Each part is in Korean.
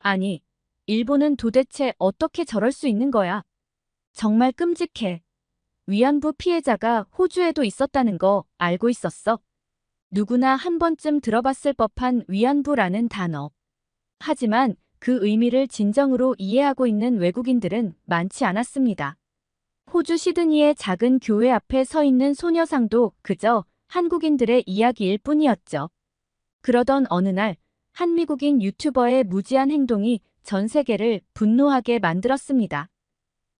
아니, 일본은 도대체 어떻게 저럴 수 있는 거야? 정말 끔찍해. 위안부 피해자가 호주에도 있었다는 거 알고 있었어? 누구나 한 번쯤 들어봤을 법한 위안부라는 단어. 하지만 그 의미를 진정으로 이해하고 있는 외국인들은 많지 않았습니다. 호주 시드니의 작은 교회 앞에 서 있는 소녀상도 그저 한국인들의 이야기일 뿐이었죠. 그러던 어느 날, 한 미국인 유튜버의 무지한 행동이 전 세계를 분노하게 만들었습니다.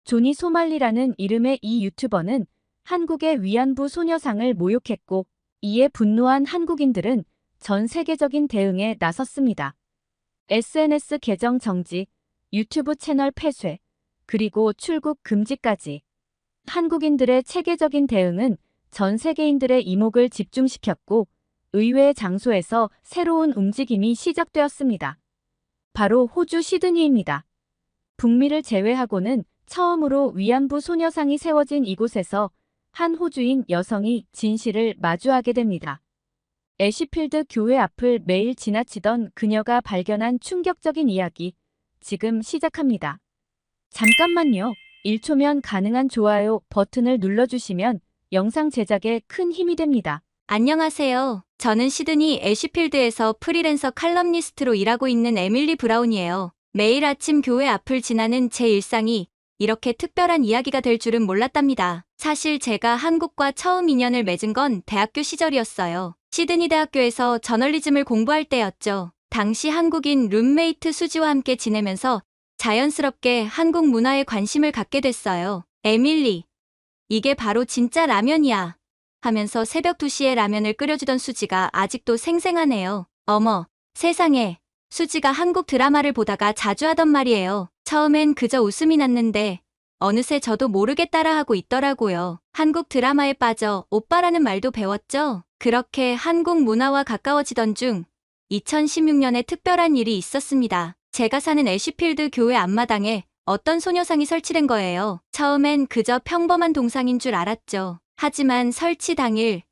조니 소말리라는 이름의 이 유튜버는 한국의 위안부 소녀상을 모욕했고, 이에 분노한 한국인들은 전 세계적인 대응에 나섰습니다. SNS 계정 정지, 유튜브 채널 폐쇄, 그리고 출국 금지까지. 한국인들의 체계적인 대응은 전 세계인들의 이목을 집중시켰고, 의외의 장소에서 새로운 움직임이 시작되었습니다. 바로 호주 시드니입니다. 북미를 제외하고는 처음으로 위안부 소녀상이 세워진 이곳에서 한 호주인 여성이 진실을 마주하게 됩니다. 애쉬필드 교회 앞을 매일 지나치던 그녀가 발견한 충격적인 이야기, 지금 시작합니다. 잠깐만요. 1초면 가능한 좋아요 버튼을 눌러주시면 영상 제작에 큰 힘이 됩니다. 안녕하세요. 저는 시드니 애쉬필드에서 프리랜서 칼럼니스트로 일하고 있는 에밀리 브라운이에요. 매일 아침 교회 앞을 지나는 제 일상이 이렇게 특별한 이야기가 될 줄은 몰랐답니다. 사실 제가 한국과 처음 인연을 맺은 건 대학교 시절이었어요. 시드니 대학교에서 저널리즘을 공부할 때였죠. 당시 한국인 룸메이트 수지와 함께 지내면서 자연스럽게 한국 문화에 관심을 갖게 됐어요. 에밀리, 이게 바로 진짜 라면이야. 하면서 새벽 2시에 라면을 끓여주던 수지가 아직도 생생하네요. 어머, 세상에. 수지가 한국 드라마를 보다가 자주 하던 말이에요. 처음엔 그저 웃음이 났는데 어느새 저도 모르게 따라하고 있더라고요. 한국 드라마에 빠져 오빠라는 말도 배웠죠. 그렇게 한국 문화와 가까워지던 중 2016년에 특별한 일이 있었습니다. 제가 사는 애쉬필드 교회 앞마당에 어떤 소녀상이 설치된 거예요. 처음엔 그저 평범한 동상인 줄 알았죠. 하지만 설치 당일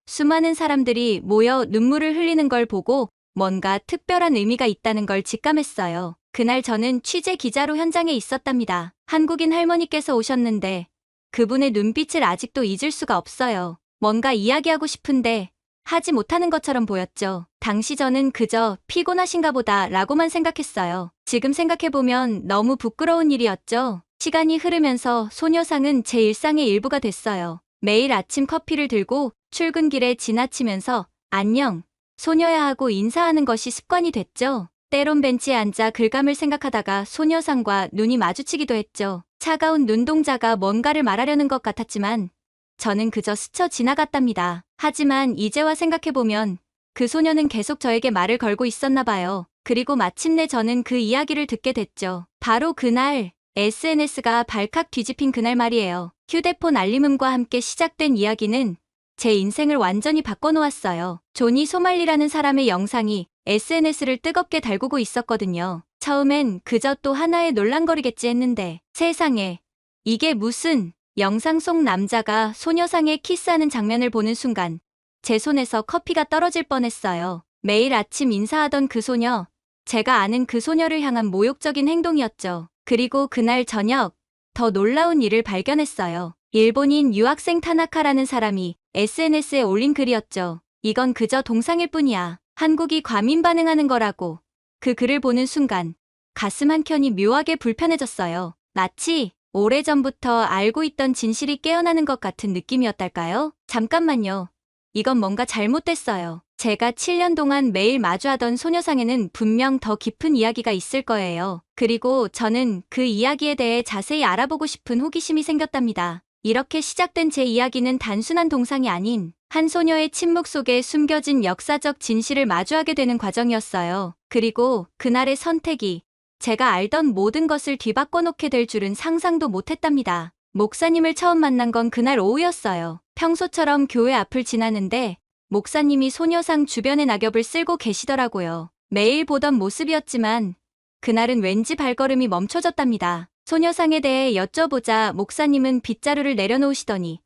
수많은 사람들이 모여 눈물을 흘리는 걸 보고 뭔가 특별한 의미가 있다는 걸 직감했어요. 그날 저는 취재 기자로 현장에 있었답니다. 한국인 할머니께서 오셨는데 그분의 눈빛을 아직도 잊을 수가 없어요. 뭔가 이야기하고 싶은데 하지 못하는 것처럼 보였죠. 당시 저는 그저 피곤하신가 보다 라고만 생각했어요. 지금 생각해보면 너무 부끄러운 일이었죠. 시간이 흐르면서 소녀상은 제 일상의 일부가 됐어요. 매일 아침 커피를 들고 출근길에 지나치면서 안녕, 소녀야 하고 인사하는 것이 습관이 됐죠. 때론 벤치에 앉아 글감을 생각하다가 소녀상과 눈이 마주치기도 했죠. 차가운 눈동자가 뭔가를 말하려는 것 같았지만 저는 그저 스쳐 지나갔답니다. 하지만 이제와 생각해보면 그 소녀는 계속 저에게 말을 걸고 있었나 봐요. 그리고 마침내 저는 그 이야기를 듣게 됐죠. 바로 그날 SNS가 발칵 뒤집힌 그날 말이에요. 휴대폰 알림음과 함께 시작된 이야기는 제 인생을 완전히 바꿔놓았어요. 조니 소말리라는 사람의 영상이 SNS를 뜨겁게 달구고 있었거든요. 처음엔 그저 또 하나의 논란거리겠지 했는데 세상에, 이게 무슨, 영상 속 남자가 소녀상에 키스하는 장면을 보는 순간 제 손에서 커피가 떨어질 뻔했어요. 매일 아침 인사하던 그 소녀, 제가 아는 그 소녀를 향한 모욕적인 행동이었죠. 그리고 그날 저녁 더 놀라운 일을 발견했어요. 일본인 유학생 타나카라는 사람이 SNS에 올린 글이었죠. 이건 그저 동상일 뿐이야. 한국이 과민 반응하는 거라고. 그 글을 보는 순간 가슴 한켠이 묘하게 불편해졌어요. 마치 오래전부터 알고 있던 진실이 깨어나는 것 같은 느낌이었달까요? 잠깐만요. 이건 뭔가 잘못됐어요. 제가 7년 동안 매일 마주하던 소녀상에는 분명 더 깊은 이야기가 있을 거예요. 그리고 저는 그 이야기에 대해 자세히 알아보고 싶은 호기심이 생겼답니다. 이렇게 시작된 제 이야기는 단순한 동상이 아닌 한 소녀의 침묵 속에 숨겨진 역사적 진실을 마주하게 되는 과정이었어요. 그리고 그날의 선택이 제가 알던 모든 것을 뒤바꿔 놓게 될 줄은 상상도 못했답니다. 목사님을 처음 만난 건 그날 오후였어요. 평소처럼 교회 앞을 지나는데 목사님이 소녀상 주변에 낙엽을 쓸고 계시더라고요. 매일 보던 모습이었지만 그날은 왠지 발걸음이 멈춰졌답니다. 소녀상에 대해 여쭤보자 목사님은 빗자루를 내려놓으시더니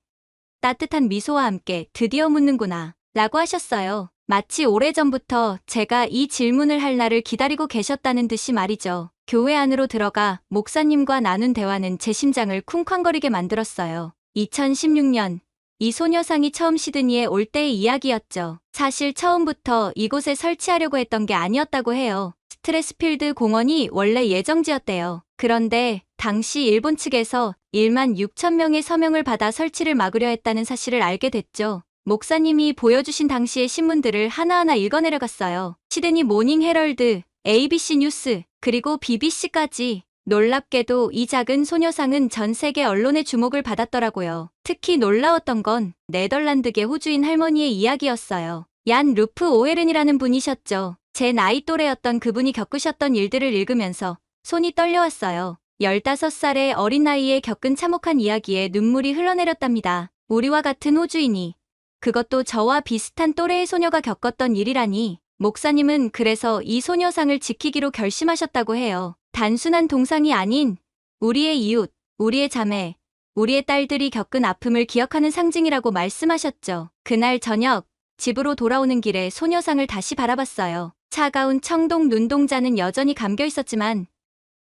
따뜻한 미소와 함께 드디어 묻는구나 라고 하셨어요. 마치 오래전부터 제가 이 질문을 할 날을 기다리고 계셨다는 듯이 말이죠. 교회 안으로 들어가 목사님과 나눈 대화는 제 심장을 쿵쾅거리게 만들었어요. 2016년 이 소녀상이 처음 시드니에 올 때의 이야기였죠. 사실 처음부터 이곳에 설치하려고 했던 게 아니었다고 해요. 스트레스필드 공원이 원래 예정지였대요. 그런데 당시 일본 측에서 1만 6천 명의 서명을 받아 설치를 막으려 했다는 사실을 알게 됐죠. 목사님이 보여주신 당시의 신문들을 하나하나 읽어내려갔어요. 시드니 모닝 헤럴드, ABC 뉴스, 그리고 BBC까지. 놀랍게도 이 작은 소녀상은 전 세계 언론의 주목을 받았더라고요. 특히 놀라웠던 건 네덜란드계 호주인 할머니의 이야기였어요. 얀 루프 오헤른이라는 분이셨죠. 제 나이 또래였던 그분이 겪으셨던 일들을 읽으면서 손이 떨려왔어요. 15살의 어린 나이에 겪은 참혹한 이야기에 눈물이 흘러내렸답니다. 우리와 같은 호주인이, 그것도 저와 비슷한 또래의 소녀가 겪었던 일이라니. 목사님은 그래서 이 소녀상을 지키기로 결심하셨다고 해요. 단순한 동상이 아닌 우리의 이웃, 우리의 자매, 우리의 딸들이 겪은 아픔을 기억하는 상징이라고 말씀하셨죠. 그날 저녁 집으로 돌아오는 길에 소녀상을 다시 바라봤어요. 차가운 청동 눈동자는 여전히 감겨 있었지만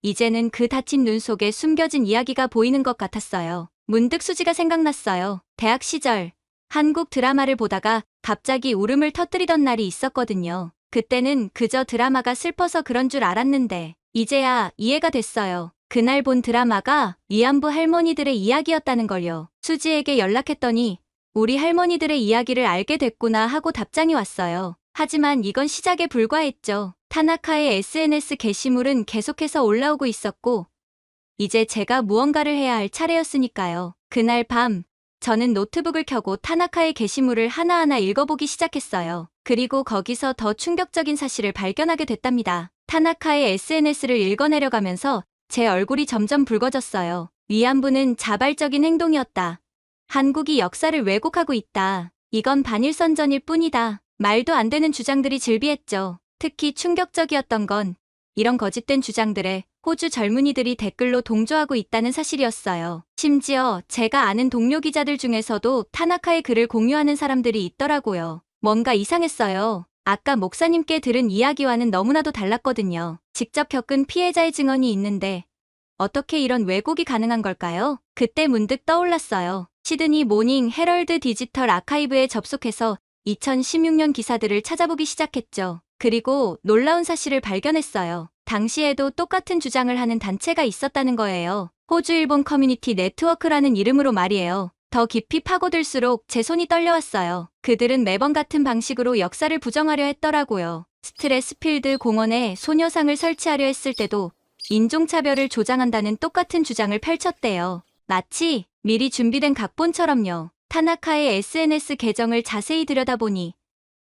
이제는 그 닫힌 눈 속에 숨겨진 이야기가 보이는 것 같았어요. 문득 수지가 생각났어요. 대학 시절 한국 드라마를 보다가 갑자기 울음을 터뜨리던 날이 있었거든요. 그때는 그저 드라마가 슬퍼서 그런 줄 알았는데 이제야 이해가 됐어요. 그날 본 드라마가 위안부 할머니들의 이야기였다는 걸요. 수지에게 연락했더니 우리 할머니들의 이야기를 알게 됐구나 하고 답장이 왔어요. 하지만 이건 시작에 불과했죠. 타나카의 SNS 게시물은 계속해서 올라오고 있었고 이제 제가 무언가를 해야 할 차례였으니까요. 그날 밤 저는 노트북을 켜고 타나카의 게시물을 하나하나 읽어보기 시작했어요. 그리고 거기서 더 충격적인 사실을 발견하게 됐답니다. 타나카의 SNS를 읽어내려가면서 제 얼굴이 점점 붉어졌어요. 위안부는 자발적인 행동이었다. 한국이 역사를 왜곡하고 있다. 이건 반일선전일 뿐이다. 말도 안 되는 주장들이 즐비했죠. 특히 충격적이었던 건 이런 거짓된 주장들에 호주 젊은이들이 댓글로 동조하고 있다는 사실이었어요. 심지어 제가 아는 동료 기자들 중에서도 타나카의 글을 공유하는 사람들이 있더라고요. 뭔가 이상했어요. 아까 목사님께 들은 이야기와는 너무나도 달랐거든요. 직접 겪은 피해자의 증언이 있는데 어떻게 이런 왜곡이 가능한 걸까요? 그때 문득 떠올랐어요. 시드니 모닝 헤럴드 디지털 아카이브에 접속해서 2016년 기사들을 찾아보기 시작했죠. 그리고 놀라운 사실을 발견했어요. 당시에도 똑같은 주장을 하는 단체가 있었다는 거예요. 호주-일본 커뮤니티 네트워크라는 이름으로 말이에요. 더 깊이 파고들수록 제 손이 떨려왔어요. 그들은 매번 같은 방식으로 역사를 부정하려 했더라고요. 스트레스필드 공원에 소녀상을 설치하려 했을 때도 인종차별을 조장한다는 똑같은 주장을 펼쳤대요. 마치 미리 준비된 각본처럼요. 타나카의 SNS 계정을 자세히 들여다보니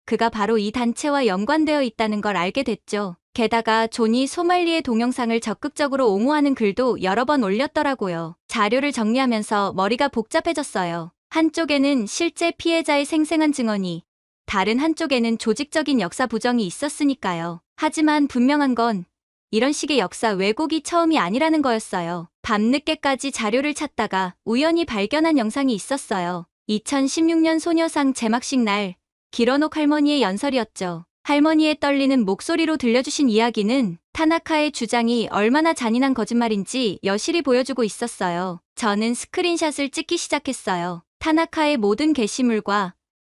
그가 바로 이 단체와 연관되어 있다는 걸 알게 됐죠. 게다가 존이 소말리의 동영상을 적극적으로 옹호하는 글도 여러 번 올렸더라고요. 자료를 정리하면서 머리가 복잡해졌어요. 한쪽에는 실제 피해자의 생생한 증언이, 다른 한쪽에는 조직적인 역사 부정이 있었으니까요. 하지만 분명한 건 이런 식의 역사 왜곡이 처음이 아니라는 거였어요. 밤늦게까지 자료를 찾다가 우연히 발견한 영상이 있었어요. 2016년 소녀상 제막식 날 기러녹 할머니의 연설이었죠. 할머니의 떨리는 목소리로 들려주신 이야기는 타나카의 주장이 얼마나 잔인한 거짓말인지 여실히 보여주고 있었어요. 저는 스크린샷을 찍기 시작했어요. 타나카의 모든 게시물과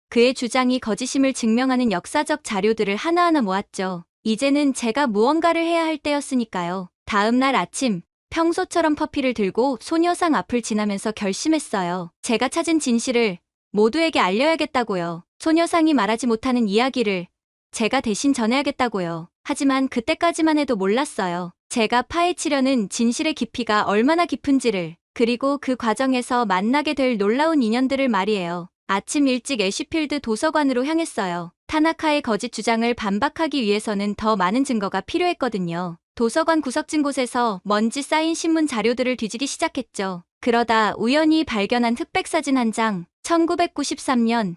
그의 주장이 거짓임을 증명하는 역사적 자료들을 하나하나 모았죠. 이제는 제가 무언가를 해야 할 때였으니까요. 다음 날 아침, 평소처럼 커피를 들고 소녀상 앞을 지나면서 결심했어요. 제가 찾은 진실을 모두에게 알려야겠다고요. 소녀상이 말하지 못하는 이야기를 제가 대신 전해야겠다고요. 하지만 그때까지만 해도 몰랐어요. 제가 파헤치려는 진실의 깊이가 얼마나 깊은지를, 그리고 그 과정에서 만나게 될 놀라운 인연들을 말이에요. 아침 일찍 애쉬필드 도서관으로 향했어요. 타나카의 거짓 주장을 반박하기 위해서는 더 많은 증거가 필요했거든요. 도서관 구석진 곳에서 먼지 쌓인 신문 자료들을 뒤지기 시작했죠. 그러다 우연히 발견한 흑백 사진 한 장, 1993년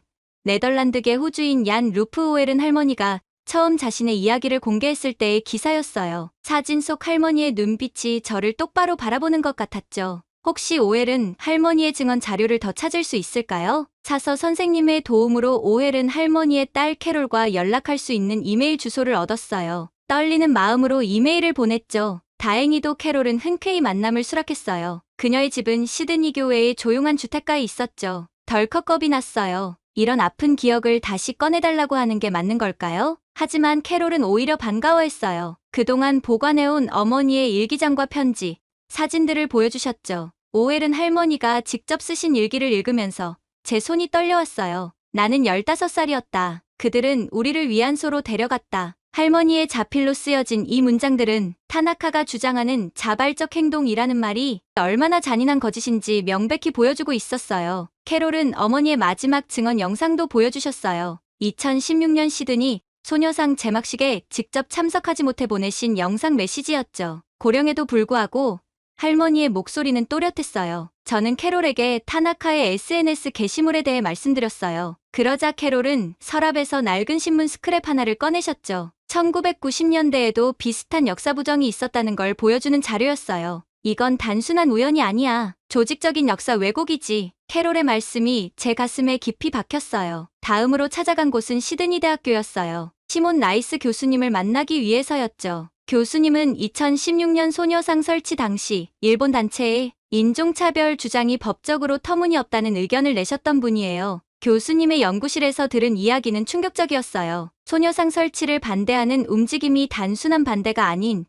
네덜란드계 호주인 얀 루프 오헬은 할머니가 처음 자신의 이야기를 공개했을 때의 기사였어요. 사진 속 할머니의 눈빛이 저를 똑바로 바라보는 것 같았죠. 혹시 오웰은 할머니의 증언 자료를 더 찾을 수 있을까요? 사서 선생님의 도움으로 오웰은 할머니의 딸 캐롤과 연락할 수 있는 이메일 주소를 얻었어요. 떨리는 마음으로 이메일을 보냈죠. 다행히도 캐롤은 흔쾌히 만남을 수락했어요. 그녀의 집은 시드니 교외의 조용한 주택가에 있었죠. 덜컥 겁이 났어요. 이런 아픈 기억을 다시 꺼내달라고 하는 게 맞는 걸까요? 하지만 캐롤은 오히려 반가워했어요. 그동안 보관해온 어머니의 일기장과 편지, 사진들을 보여주셨죠. 오웰은 할머니가 직접 쓰신 일기를 읽으면서 제 손이 떨려왔어요. 나는 15살이었다. 그들은 우리를 위안소로 데려갔다. 할머니의 자필로 쓰여진 이 문장들은 타나카가 주장하는 자발적 행동이라는 말이 얼마나 잔인한 거짓인지 명백히 보여주고 있었어요. 캐롤은 어머니의 마지막 증언 영상도 보여주셨어요. 2016년 시드니 소녀상 제막식에 직접 참석하지 못해 보내신 영상 메시지였죠. 고령에도 불구하고 할머니의 목소리는 또렷했어요. 저는 캐롤에게 타나카의 SNS 게시물에 대해 말씀드렸어요. 그러자 캐롤은 서랍에서 낡은 신문 스크랩 하나를 꺼내셨죠. 1990년대에도 비슷한 역사 부정이 있었다는 걸 보여주는 자료였어요. 이건 단순한 우연이 아니야. 조직적인 역사 왜곡이지. 캐롤의 말씀이 제 가슴에 깊이 박혔어요. 다음으로 찾아간 곳은 시드니 대학교였어요. 시몬 라이스 교수님을 만나기 위해서였죠. 교수님은 2016년 소녀상 설치 당시 일본 단체의 인종차별 주장이 법적으로 터무니없다는 의견을 내셨던 분이에요. 교수님의 연구실에서 들은 이야기는 충격적이었어요. 소녀상 설치를 반대하는 움직임이 단순한 반대가 아닌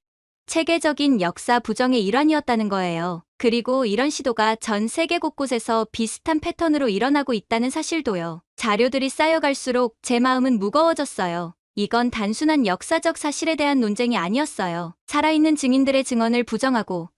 체계적인 역사 부정의 일환이었다는 거예요. 그리고 이런 시도가 전 세계 곳곳에서 비슷한 패턴으로 일어나고 있다는 사실도요. 자료들이 쌓여갈수록 제 마음은 무거워졌어요. 이건 단순한 역사적 사실에 대한 논쟁이 아니었어요. 살아있는 증인들의 증언을 부정하고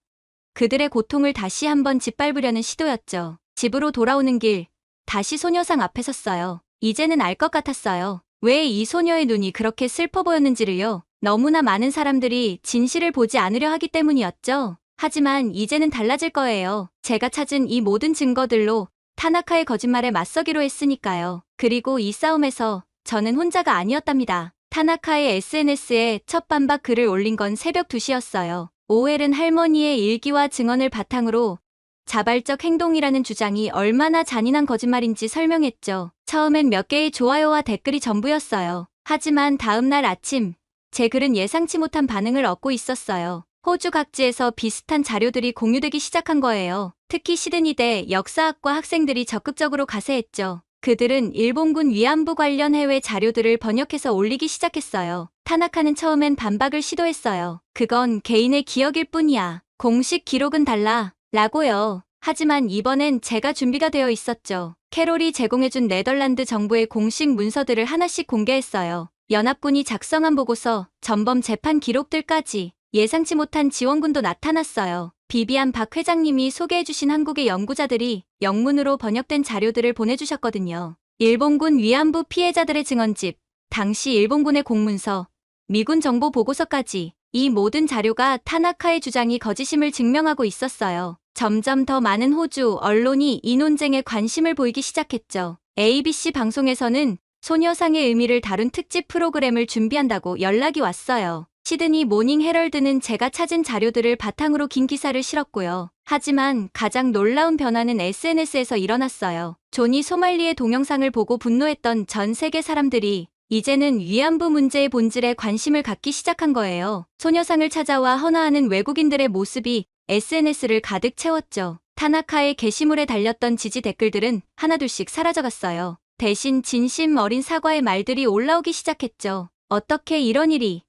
그들의 고통을 다시 한번 짓밟으려는 시도였죠. 집으로 돌아오는 길, 다시 소녀상 앞에 섰어요. 이제는 알 것 같았어요. 왜 이 소녀의 눈이 그렇게 슬퍼 보였는지를요. 너무나 많은 사람들이 진실을 보지 않으려 하기 때문이었죠. 하지만 이제는 달라질 거예요. 제가 찾은 이 모든 증거들로 타나카의 거짓말에 맞서기로 했으니까요. 그리고 이 싸움에서 저는 혼자가 아니었답니다. 타나카의 SNS에 첫 반박 글을 올린 건 새벽 2시였어요. 오웰은 할머니의 일기와 증언을 바탕으로 자발적 행동이라는 주장이 얼마나 잔인한 거짓말인지 설명했죠. 처음엔 몇 개의 좋아요와 댓글이 전부였어요. 하지만 다음날 아침, 제 글은 예상치 못한 반응을 얻고 있었어요. 호주 각지에서 비슷한 자료들이 공유되기 시작한 거예요. 특히 시드니대 역사학과 학생들이 적극적으로 가세했죠. 그들은 일본군 위안부 관련 해외 자료들을 번역해서 올리기 시작했어요. 타나카는 처음엔 반박을 시도했어요. 그건 개인의 기억일 뿐이야. 공식 기록은 달라. 라고요. 하지만 이번엔 제가 준비가 되어 있었죠. 캐롤이 제공해준 네덜란드 정부의 공식 문서들을 하나씩 공개했어요. 연합군이 작성한 보고서, 전범 재판 기록들까지. 예상치 못한 지원군도 나타났어요. 비비안 박 회장님이 소개해주신 한국의 연구자들이 영문으로 번역된 자료들을 보내주셨거든요. 일본군 위안부 피해자들의 증언집, 당시 일본군의 공문서, 미군 정보 보고서까지 이 모든 자료가 타나카의 주장이 거짓임을 증명하고 있었어요. 점점 더 많은 호주 언론이 이 논쟁에 관심을 보이기 시작했죠. ABC 방송에서는 소녀상의 의미를 다룬 특집 프로그램을 준비한다고 연락이 왔어요. 시드니 모닝 헤럴드는 제가 찾은 자료들을 바탕으로 긴 기사를 실었고요. 하지만 가장 놀라운 변화는 SNS에서 일어났어요. 존이 소말리의 동영상을 보고 분노했던 전 세계 사람들이 이제는 위안부 문제의 본질에 관심을 갖기 시작한 거예요. 소녀상을 찾아와 헌화하는 외국인들의 모습이 SNS를 가득 채웠죠. 타나카의 게시물에 달렸던 지지 댓글들은 하나둘씩 사라져갔어요. 대신 진심 어린 사과의 말들이 올라오기 시작했죠. 어떻게 이런 일이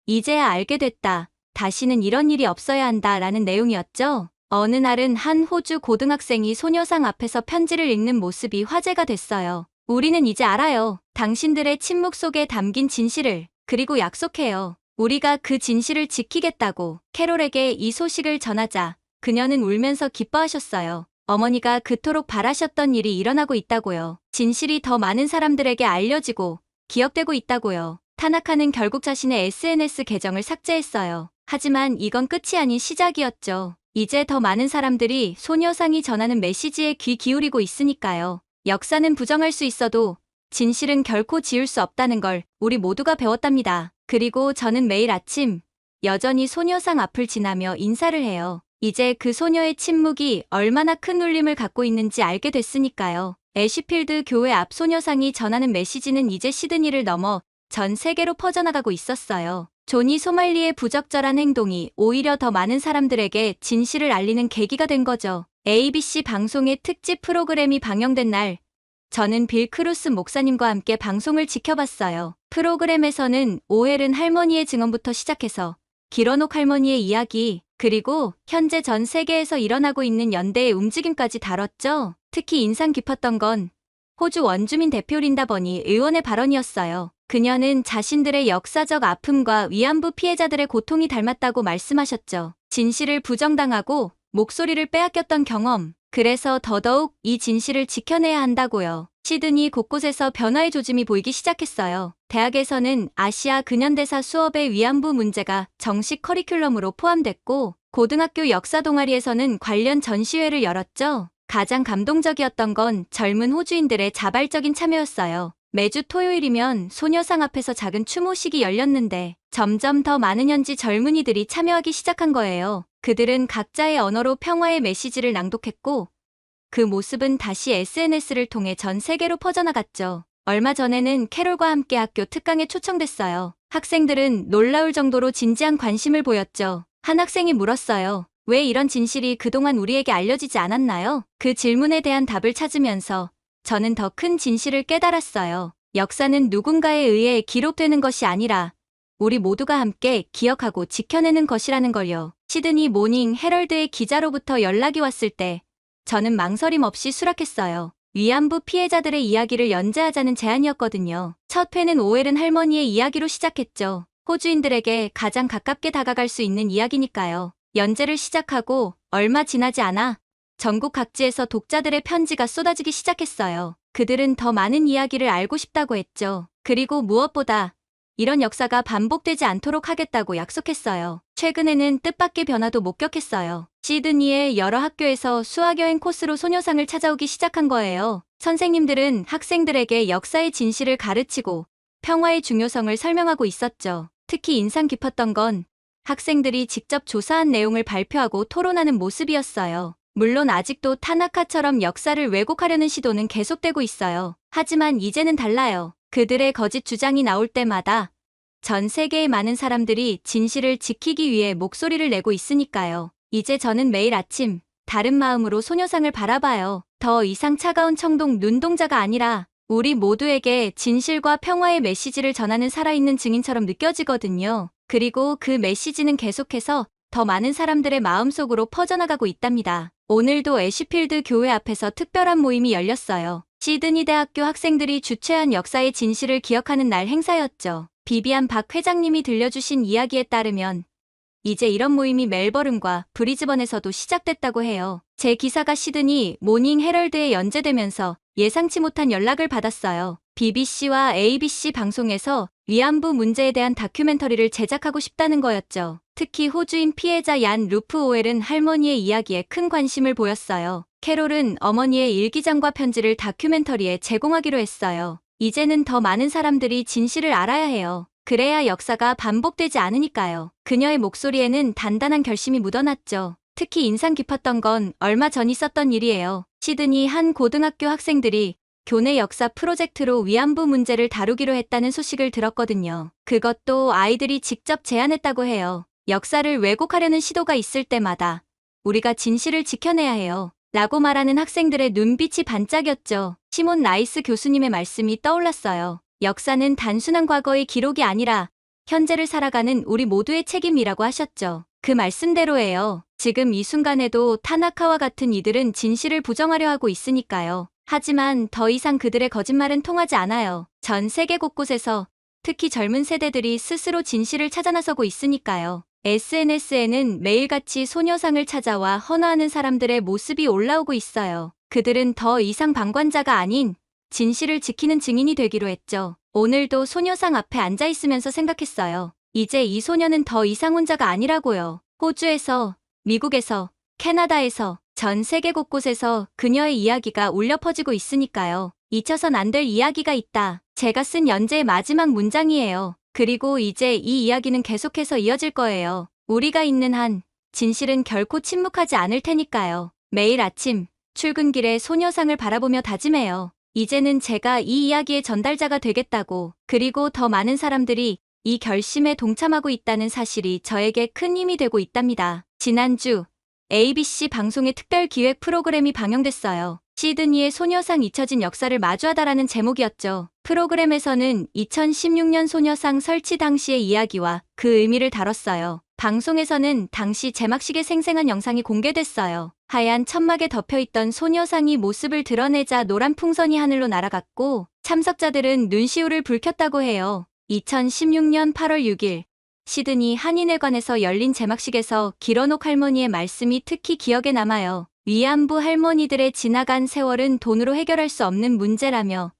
이제야 알게 됐다. 다시는 이런 일이 없어야 한다 라는 내용이었죠. 어느 날은 한 호주 고등학생이 소녀상 앞에서 편지를 읽는 모습이 화제가 됐어요. 우리는 이제 알아요. 당신들의 침묵 속에 담긴 진실을. 그리고 약속해요. 우리가 그 진실을 지키겠다고. 캐롤에게 이 소식을 전하자 그녀는 울면서 기뻐하셨어요. 어머니가 그토록 바라셨던 일이 일어나고 있다고요. 진실이 더 많은 사람들에게 알려지고 기억되고 있다고요. 타나카는 결국 자신의 SNS 계정을 삭제했어요. 하지만 이건 끝이 아닌 시작이었죠. 이제 더 많은 사람들이 소녀상이 전하는 메시지에 귀 기울이고 있으니까요. 역사는 부정할 수 있어도 진실은 결코 지울 수 없다는 걸 우리 모두가 배웠답니다. 그리고 저는 매일 아침 여전히 소녀상 앞을 지나며 인사를 해요. 이제 그 소녀의 침묵이 얼마나 큰 울림을 갖고 있는지 알게 됐으니까요. 애쉬필드 교회 앞 소녀상이 전하는 메시지는 이제 시드니를 넘어 전 세계로 퍼져나가고 있었어요. 조니 소말리의 부적절한 행동이 오히려 더 많은 사람들에게 진실을 알리는 계기가 된 거죠. ABC 방송의 특집 프로그램이 방영된 날, 저는 빌 크루스 목사님과 함께 방송을 지켜봤어요. 프로그램에서는 오헬은 할머니의 증언부터 시작해서 기러녹 할머니의 이야기, 그리고 현재 전 세계에서 일어나고 있는 연대의 움직임까지 다뤘죠. 특히 인상 깊었던 건 호주 원주민 대표 린다 버니 의원의 발언이었어요. 그녀는 자신들의 역사적 아픔과 위안부 피해자들의 고통이 닮았다고 말씀하셨죠. 진실을 부정당하고 목소리를 빼앗겼던 경험, 그래서 더더욱 이 진실을 지켜내야 한다고요. 시드니 곳곳에서 변화의 조짐이 보이기 시작했어요. 대학에서는 아시아 근현대사 수업의 위안부 문제가 정식 커리큘럼으로 포함됐고, 고등학교 역사 동아리에서는 관련 전시회를 열었죠. 가장 감동적이었던 건 젊은 호주인들의 자발적인 참여였어요. 매주 토요일이면 소녀상 앞에서 작은 추모식이 열렸는데 점점 더 많은 현지 젊은이들이 참여하기 시작한 거예요. 그들은 각자의 언어로 평화의 메시지를 낭독했고, 그 모습은 다시 SNS를 통해 전 세계로 퍼져나갔죠. 얼마 전에는 캐롤과 함께 학교 특강에 초청됐어요. 학생들은 놀라울 정도로 진지한 관심을 보였죠. 한 학생이 물었어요. 왜 이런 진실이 그동안 우리에게 알려지지 않았나요? 그 질문에 대한 답을 찾으면서 저는 더 큰 진실을 깨달았어요. 역사는 누군가에 의해 기록되는 것이 아니라 우리 모두가 함께 기억하고 지켜내는 것이라는 걸요. 시드니 모닝 헤럴드의 기자로부터 연락이 왔을 때 저는 망설임 없이 수락했어요. 위안부 피해자들의 이야기를 연재하자는 제안이었거든요. 첫 회는 오웰은 할머니의 이야기로 시작했죠. 호주인들에게 가장 가깝게 다가갈 수 있는 이야기니까요. 연재를 시작하고 얼마 지나지 않아 전국 각지에서 독자들의 편지가 쏟아지기 시작했어요. 그들은 더 많은 이야기를 알고 싶다고 했죠. 그리고 무엇보다 이런 역사가 반복되지 않도록 하겠다고 약속했어요. 최근에는 뜻밖의 변화도 목격했어요. 시드니의 여러 학교에서 수학여행 코스로 소녀상을 찾아오기 시작한 거예요. 선생님들은 학생들에게 역사의 진실을 가르치고 평화의 중요성을 설명하고 있었죠. 특히 인상 깊었던 건 학생들이 직접 조사한 내용을 발표하고 토론하는 모습이었어요. 물론 아직도 타나카처럼 역사를 왜곡하려는 시도는 계속되고 있어요. 하지만 이제는 달라요. 그들의 거짓 주장이 나올 때마다 전 세계의 많은 사람들이 진실을 지키기 위해 목소리를 내고 있으니까요. 이제 저는 매일 아침 다른 마음으로 소녀상을 바라봐요. 더 이상 차가운 청동 눈동자가 아니라 우리 모두에게 진실과 평화의 메시지를 전하는 살아있는 증인처럼 느껴지거든요. 그리고 그 메시지는 계속해서 더 많은 사람들의 마음속으로 퍼져나가고 있답니다. 오늘도 애쉬필드 교회 앞에서 특별한 모임이 열렸어요. 시드니 대학교 학생들이 주최한 역사의 진실을 기억하는 날 행사였죠. 비비안 박 회장님이 들려주신 이야기에 따르면 이제 이런 모임이 멜버른과 브리즈번에서도 시작됐다고 해요. 제 기사가 시드니 모닝 헤럴드에 연재되면서 예상치 못한 연락을 받았어요. BBC와 ABC 방송에서 위안부 문제에 대한 다큐멘터리를 제작하고 싶다는 거였죠. 특히 호주인 피해자 얀 루프 오웰은 할머니의 이야기에 큰 관심을 보였어요. 캐롤은 어머니의 일기장과 편지를 다큐멘터리에 제공하기로 했어요. 이제는 더 많은 사람들이 진실을 알아야 해요. 그래야 역사가 반복되지 않으니까요. 그녀의 목소리에는 단단한 결심이 묻어났죠. 특히 인상 깊었던 건 얼마 전 있었던 일이에요. 시드니 한 고등학교 학생들이 교내 역사 프로젝트로 위안부 문제를 다루기로 했다는 소식을 들었거든요. 그것도 아이들이 직접 제안했다고 해요. 역사를 왜곡하려는 시도가 있을 때마다 우리가 진실을 지켜내야 해요. 라고 말하는 학생들의 눈빛이 반짝였죠. 시몬 라이스 교수님의 말씀이 떠올랐어요. 역사는 단순한 과거의 기록이 아니라 현재를 살아가는 우리 모두의 책임이라고 하셨죠. 그 말씀대로예요. 지금 이 순간에도 타나카와 같은 이들은 진실을 부정하려 하고 있으니까요. 하지만 더 이상 그들의 거짓말은 통하지 않아요. 전 세계 곳곳에서 특히 젊은 세대들이 스스로 진실을 찾아 나서고 있으니까요. SNS에는 매일같이 소녀상을 찾아와 헌화하는 사람들의 모습이 올라오고 있어요. 그들은 더 이상 방관자가 아닌 진실을 지키는 증인이 되기로 했죠. 오늘도 소녀상 앞에 앉아 있으면서 생각했어요. 이제 이 소녀는 더 이상 혼자가 아니라고요. 호주에서, 미국에서, 캐나다에서, 전 세계 곳곳에서 그녀의 이야기가 울려 퍼지고 있으니까요. 잊혀선 안 될 이야기가 있다. 제가 쓴 연재의 마지막 문장이에요. 그리고 이제 이 이야기는 계속해서 이어질 거예요. 우리가 있는 한 진실은 결코 침묵하지 않을 테니까요. 매일 아침 출근길에 소녀상을 바라보며 다짐해요. 이제는 제가 이 이야기의 전달자가 되겠다고, 그리고 더 많은 사람들이 이 결심에 동참하고 있다는 사실이 저에게 큰 힘이 되고 있답니다. 지난주 ABC 방송의 특별 기획 프로그램이 방영됐어요. 시드니의 소녀상 잊혀진 역사를 마주하다라는 제목이었죠. 프로그램에서는 2016년 소녀상 설치 당시의 이야기와 그 의미를 다뤘어요. 방송에서는 당시 제막식의 생생한 영상이 공개됐어요. 하얀 천막에 덮여있던 소녀상이 모습을 드러내자 노란 풍선이 하늘로 날아갔고, 참석자들은 눈시울을 붉혔다고 해요. 2016년 8월 6일 시드니 한인회관에서 열린 제막식에서 길어녹 할머니의 말씀이 특히 기억에 남아요. 위안부 할머니들의 지나간 세월은 돈으로 해결할 수 없는 문제라며,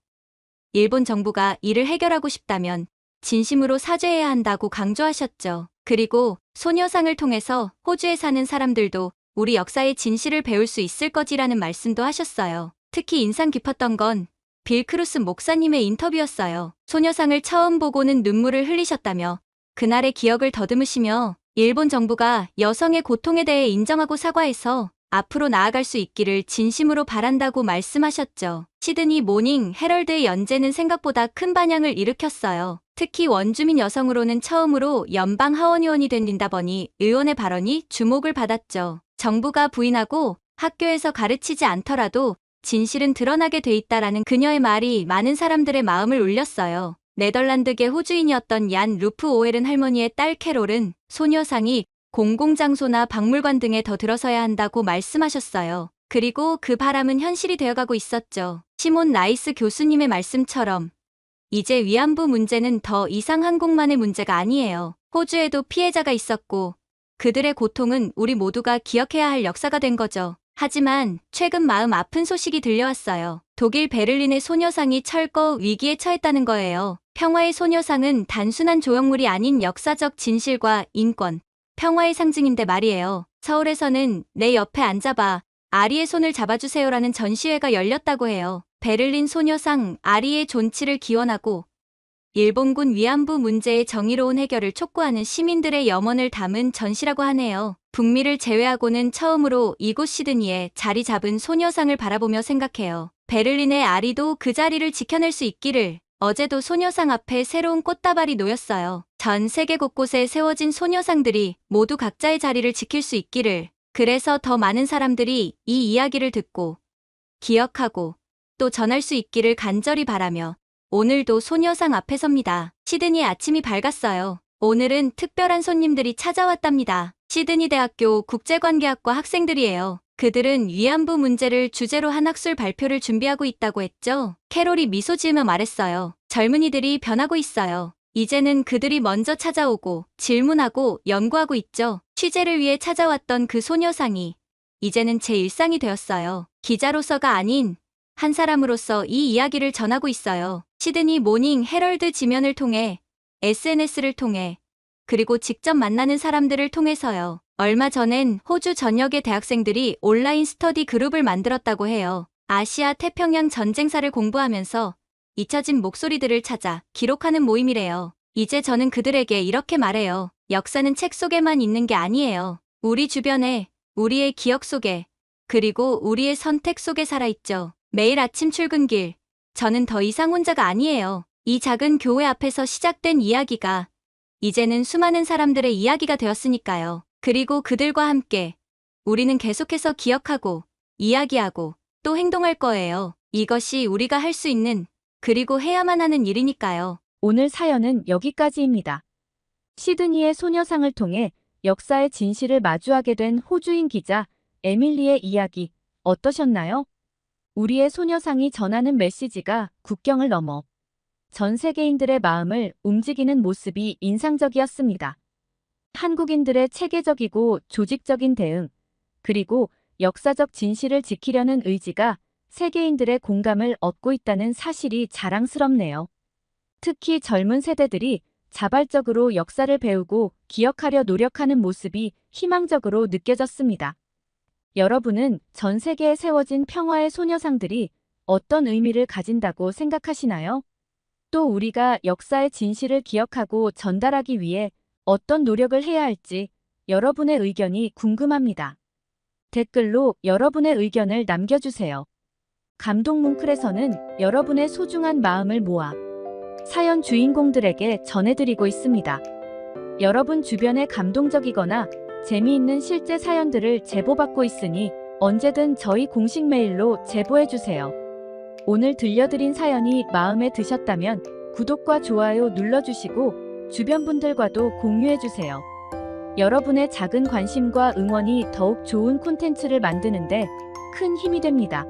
일본 정부가 이를 해결하고 싶다면 진심으로 사죄해야 한다고 강조하셨죠. 그리고 소녀상을 통해서 호주에 사는 사람들도 우리 역사의 진실을 배울 수 있을 거지라는 말씀도 하셨어요. 특히 인상 깊었던 건 빌 크루스 목사님의 인터뷰였어요. 소녀상을 처음 보고는 눈물을 흘리셨다며, 그날의 기억을 더듬으시며 일본 정부가 여성의 고통에 대해 인정하고 사과해서 앞으로 나아갈 수 있기를 진심으로 바란다고 말씀하셨죠. 시드니 모닝 헤럴드의 연재는 생각보다 큰 반향을 일으켰어요. 특히 원주민 여성으로는 처음으로 연방 하원의원이 된 린다 버니 의원의 발언이 주목을 받았죠. 정부가 부인하고 학교에서 가르치지 않더라도 진실은 드러나게 돼 있다라는 그녀의 말이 많은 사람들의 마음을 울렸어요. 네덜란드계 호주인이었던 얀 루프 오엘은 할머니의 딸 캐롤은 소녀상이 공공장소나 박물관 등에 더 들어서야 한다고 말씀하셨어요. 그리고 그 바람은 현실이 되어가고 있었죠. 시몬 라이스 교수님의 말씀처럼 이제 위안부 문제는 더 이상 한국만의 문제가 아니에요. 호주에도 피해자가 있었고 그들의 고통은 우리 모두가 기억해야 할 역사가 된 거죠. 하지만 최근 마음 아픈 소식이 들려왔어요. 독일 베를린의 소녀상이 철거 위기에 처했다는 거예요. 평화의 소녀상은 단순한 조형물이 아닌 역사적 진실과 인권, 평화의 상징인데 말이에요. 서울에서는 내 옆에 앉아봐, 아리의 손을 잡아주세요라는 전시회가 열렸다고 해요. 베를린 소녀상 아리의 존치를 기원하고 일본군 위안부 문제의 정의로운 해결을 촉구하는 시민들의 염원을 담은 전시라고 하네요. 북미를 제외하고는 처음으로 이곳 시드니에 자리 잡은 소녀상을 바라보며 생각해요. 베를린의 아리도 그 자리를 지켜낼 수 있기를. 어제도 소녀상 앞에 새로운 꽃다발이 놓였어요. 전 세계 곳곳에 세워진 소녀상들이 모두 각자의 자리를 지킬 수 있기를. 그래서 더 많은 사람들이 이 이야기를 듣고 기억하고 또 전할 수 있기를 간절히 바라며 오늘도 소녀상 앞에 섭니다. 시드니의 아침이 밝았어요. 오늘은 특별한 손님들이 찾아왔답니다. 시드니 대학교 국제관계학과 학생들이에요. 그들은 위안부 문제를 주제로 한 학술 발표를 준비하고 있다고 했죠. 캐롤이 미소 지으며 말했어요. 젊은이들이 변하고 있어요. 이제는 그들이 먼저 찾아오고 질문하고 연구하고 있죠. 취재를 위해 찾아왔던 그 소녀상이 이제는 제 일상이 되었어요. 기자로서가 아닌 한 사람으로서 이 이야기를 전하고 있어요. 시드니 모닝 헤럴드 지면을 통해, SNS를 통해, 그리고 직접 만나는 사람들을 통해서요. 얼마 전엔 호주 전역의 대학생들이 온라인 스터디 그룹을 만들었다고 해요. 아시아 태평양 전쟁사를 공부하면서 잊혀진 목소리들을 찾아 기록하는 모임이래요. 이제 저는 그들에게 이렇게 말해요. 역사는 책 속에만 있는 게 아니에요. 우리 주변에, 우리의 기억 속에, 그리고 우리의 선택 속에 살아있죠. 매일 아침 출근길, 저는 더 이상 혼자가 아니에요. 이 작은 교회 앞에서 시작된 이야기가 이제는 수많은 사람들의 이야기가 되었으니까요. 그리고 그들과 함께 우리는 계속해서 기억하고 이야기하고 또 행동할 거예요. 이것이 우리가 할 수 있는 그리고 해야만 하는 일이니까요. 오늘 사연은 여기까지입니다. 시드니의 소녀상을 통해 역사의 진실을 마주하게 된 호주인 기자 에밀리의 이야기 어떠셨나요? 우리의 소녀상이 전하는 메시지가 국경을 넘어 전 세계인들의 마음을 움직이는 모습이 인상적이었습니다. 한국인들의 체계적이고 조직적인 대응, 그리고 역사적 진실을 지키려는 의지가 세계인들의 공감을 얻고 있다는 사실이 자랑스럽네요. 특히 젊은 세대들이 자발적으로 역사를 배우고 기억하려 노력하는 모습이 희망적으로 느껴졌습니다. 여러분은 전 세계에 세워진 평화의 소녀상들이 어떤 의미를 가진다고 생각하시나요? 또 우리가 역사의 진실을 기억하고 전달하기 위해 어떤 노력을 해야 할지 여러분의 의견이 궁금합니다. 댓글로 여러분의 의견을 남겨주세요. 감동 뭉클에서는 여러분의 소중한 마음을 모아 사연 주인공들에게 전해드리고 있습니다. 여러분 주변에 감동적이거나 재미있는 실제 사연들을 제보받고 있으니 언제든 저희 공식 메일로 제보해주세요. 오늘 들려드린 사연이 마음에 드셨다면 구독과 좋아요 눌러주시고 주변 분들과도 공유해주세요. 여러분의 작은 관심과 응원이 더욱 좋은 콘텐츠를 만드는데 큰 힘이 됩니다.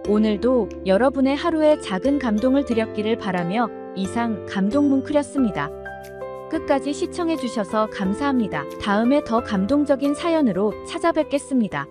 오늘도 여러분의 하루에 작은 감동을 드렸기를 바라며 이상 감동 뭉클이었습니다. 끝까지 시청해주셔서 감사합니다. 다음에 더 감동적인 사연으로 찾아뵙겠습니다.